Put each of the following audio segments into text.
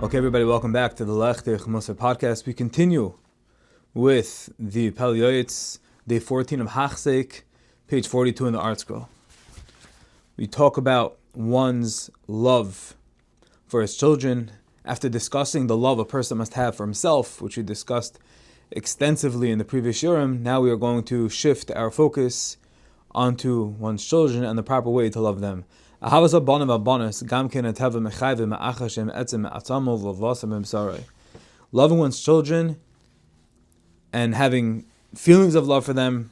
Okay, everybody, welcome back to the Lechtich Musar podcast. We continue with the Pele Yoeitz, day 14 of Hachseik, page 42 in the art scroll. We talk about one's love for his children. After discussing the love a person must have for himself, which we discussed extensively in the previous Shurim, now we are going to shift our focus onto one's children and the proper way to love them. Loving one's children and having feelings of love for them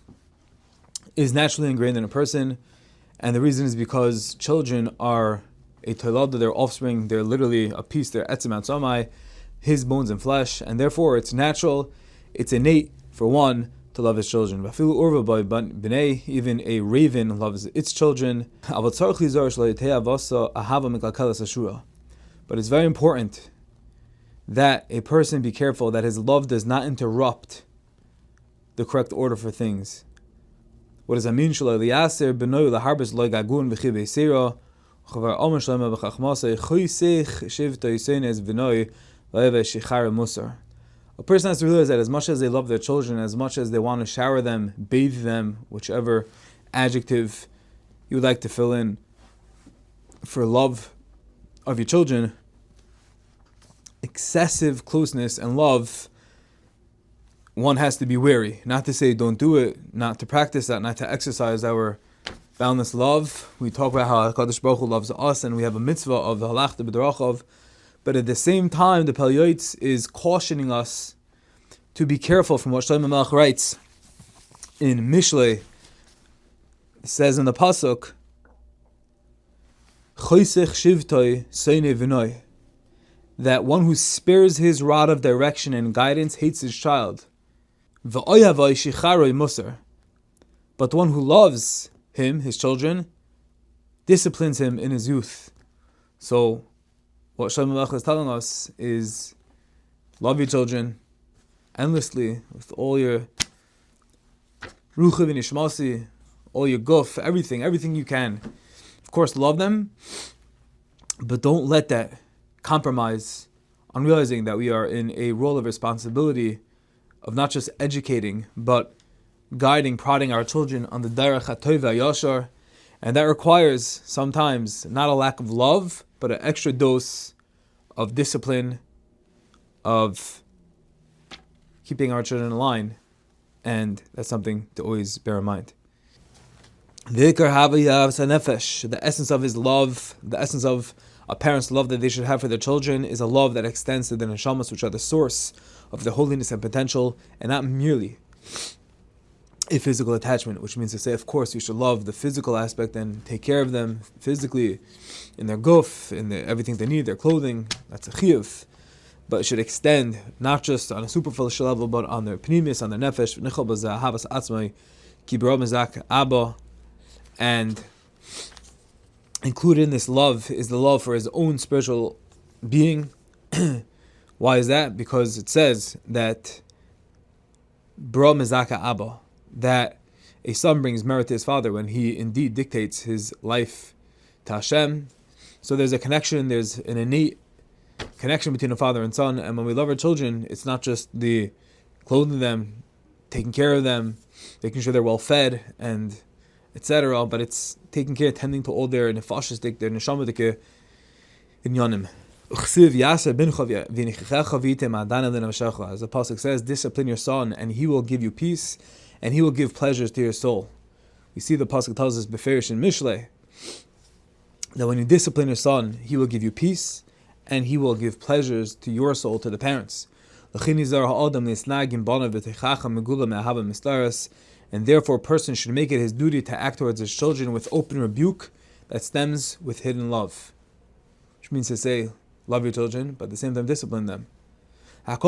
is naturally ingrained in a person, and the reason is because children are a toilada, their offspring, they're literally a piece, they're etzem atzamai, his bones and flesh, and therefore it's natural, it's innate for one to love his children. Even a raven loves its children. But it's very important that a person be careful that his love does not interrupt the correct order for things. What does that mean? A person has to realize that as much as they love their children, as much as they want to shower them, bathe them, whichever adjective you would like to fill in for love of your children, excessive closeness and love, one has to be wary. Not to say don't do it, not to practice that, not to exercise our boundless love. We talk about how HaKadosh Baruch Hu loves us and we have a mitzvah of the halachta b'derachov. But at the same time, the Pele Yoeitz is cautioning us to be careful from what Shlomo Melech writes in Mishlei. It says in the pasuk, "Choisech shivtoi seine v'noi," that one who spares his rod of direction and guidance hates his child. V'oyavoi shicharoi musar, but the one who loves him, his children, disciplines him in his youth. So what Shlomo Melech is telling us is love your children endlessly with all your ruchiv and yishmasi, all your guf, everything you can. Of course, love them, but don't let that compromise on realizing that we are in a role of responsibility of not just educating, but guiding, prodding our children on the derech hatov yashar, and that requires sometimes not a lack of love, but an extra dose of discipline, of keeping our children in line, and that's something to always bear in mind. The essence of his love, the essence of a parent's love that they should have for their children is a love that extends to the neshamas, which are the source of their holiness and potential, and not merely a physical attachment, which means to say, of course, you should love the physical aspect and take care of them physically, in their guf, in everything they need, their clothing. That's a chiyuv. But it should extend not just on a superficial level, but on their pnimis, on their nefesh, abba, and included in this love is the love for his own spiritual being. Why is that? Because it says that bra mezaka abba, that a son brings merit to his father when he indeed dictates his life to Hashem. So there's a connection, there's an innate connection between a father and son, and when we love our children, it's not just the clothing them, taking care of them, making sure they're well fed, and etc., but it's taking care, tending to all their nefashis, their neshamadike inyanim. As the pasuk says, discipline your son, and he will give you peace, and he will give pleasures to your soul. We see the pasuk tells us beferish in Mishlei that when you discipline your son, he will give you peace, and he will give pleasures to your soul, to the parents. And therefore a person should make it his duty to act towards his children with open rebuke that stems with hidden love. Which means to say, love your children, but at the same time discipline them. And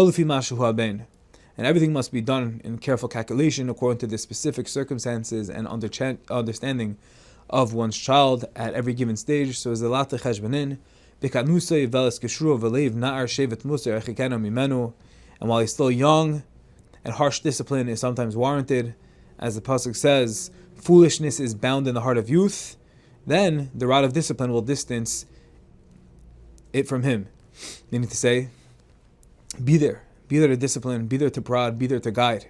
everything must be done in careful calculation according to the specific circumstances and understanding of one's child at every given stage. So as the latach cheshbonin, and while he's still young, and harsh discipline is sometimes warranted, as the pasuk says, foolishness is bound in the heart of youth, then the rod of discipline will distance it from him. Meaning to say, be there to discipline, be there to prod, be there to guide.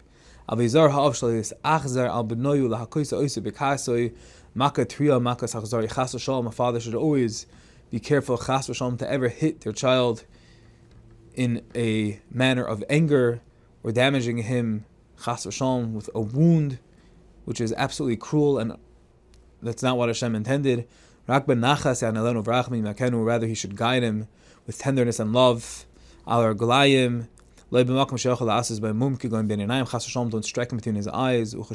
Avizar ha'avshal achzar al benoyu lahakoisa oisa bekasoy maka triya maka sachzari chas v'shalom. A father should always be careful chas v'shalom to ever hit their child in a manner of anger or damaging him chas v'shalom with a wound, which is absolutely cruel, and that's not what Hashem intended. Rather, he should guide him with tenderness and love. Don't strike him between his eyes. As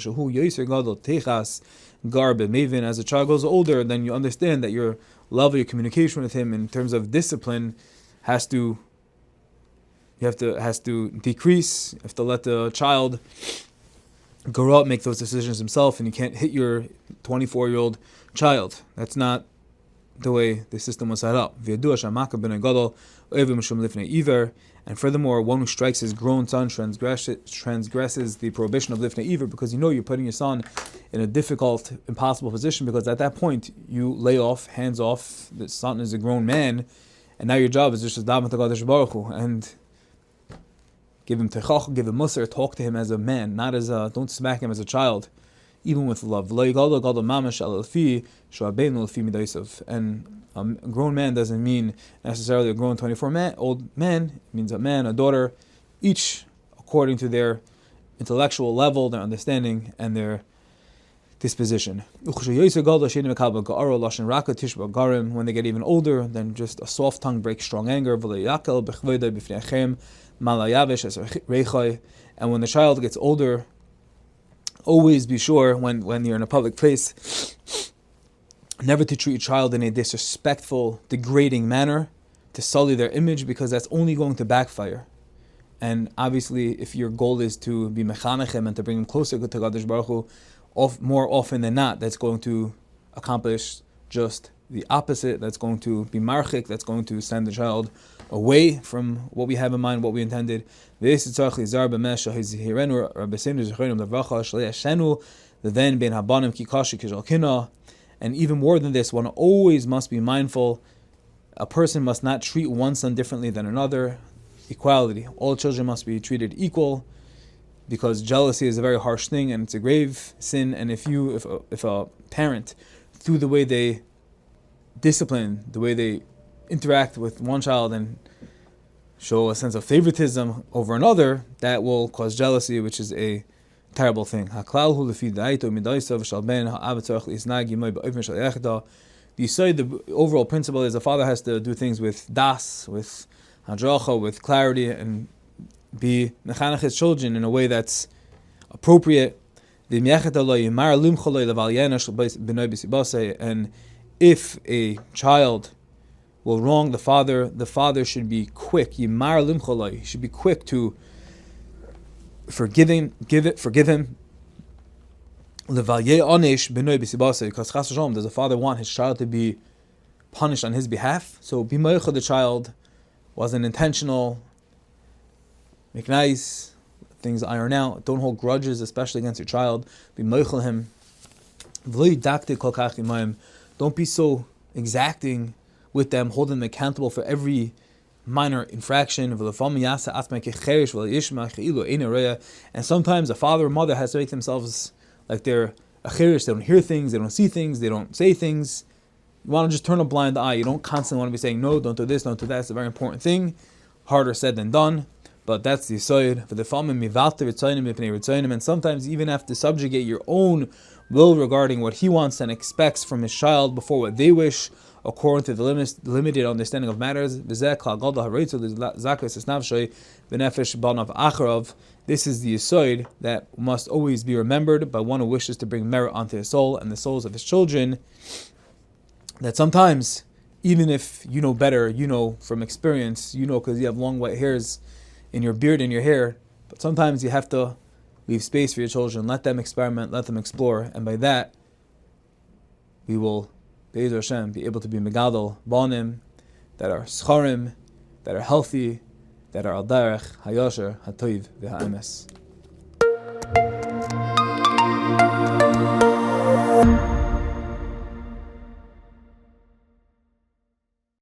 a child grows older, then you understand that your love, your communication with him in terms of discipline has to decrease. You have to let the child grow up, make those decisions himself, and you can't hit your 24-year-old child. That's not the way the system was set up. And furthermore, one who strikes his grown son transgresses the prohibition of lifnei iver, because you're putting your son in a difficult, impossible position, because at that point you lay off, hands off. The son is a grown man, and now your job is just to daven to Kadosh Baruch Hu and give him techach, give him musar, talk to him as a man, don't smack him as a child, even with love. And a grown man doesn't mean necessarily a grown 24-old man. It means a man, a daughter, each according to their intellectual level, their understanding, and their disposition. When they get even older, then just a soft tongue breaks strong anger. And when the child gets older, always be sure when you're in a public place never to treat your child in a disrespectful, degrading manner, to sully their image, because that's only going to backfire. And obviously, if your goal is to be mechanechem and to bring him closer to Kadosh Baruch Hu, more often than not, that's going to accomplish just the opposite. That's going to be marchik, that's going to send the child away from what we have in mind, what we intended. And even more than this, one always must be mindful. A person must not treat one son differently than another. Equality. All children must be treated equal, because jealousy is a very harsh thing and it's a grave sin. And if a parent, through the way they discipline, the way they interact with one child and show a sense of favoritism over another, that will cause jealousy, which is a terrible thing. The overall principle is the father has to do things with das, with hadracha, with clarity, and be mechanech his children in a way that's appropriate. And if a child will wrong the father should be quick. He should be quick to forgive him. Because does a father want his child to be punished on his behalf? So be meichel the child, wasn't intentional. Make nice, things iron out. Don't hold grudges, especially against your child. Be meichel him. Don't be so exacting with them, hold them accountable for every minor infraction. And sometimes a father or mother has to make themselves like they're a cherish. They don't hear things, they don't see things, they don't say things. You want to just turn a blind eye. You don't constantly want to be saying, no, don't do this, don't do that. It's a very important thing. Harder said than done. But that's the yisoid. And sometimes you even have to subjugate your own will regarding what he wants and expects from his child before what they wish, according to the limited understanding of matters. This is the yisoid that must always be remembered by one who wishes to bring merit onto his soul and the souls of his children. That sometimes, even if you know better, you know from experience, you know because you have long white hairs in your beard and your hair, but sometimes you have to leave space for your children, let them experiment, let them explore, and by that, we will, Be'ez Hashem, be able to be megadol, banim, that are scharim, that are healthy, that are al derech, hayosher, hatoiv, v'ha'emes.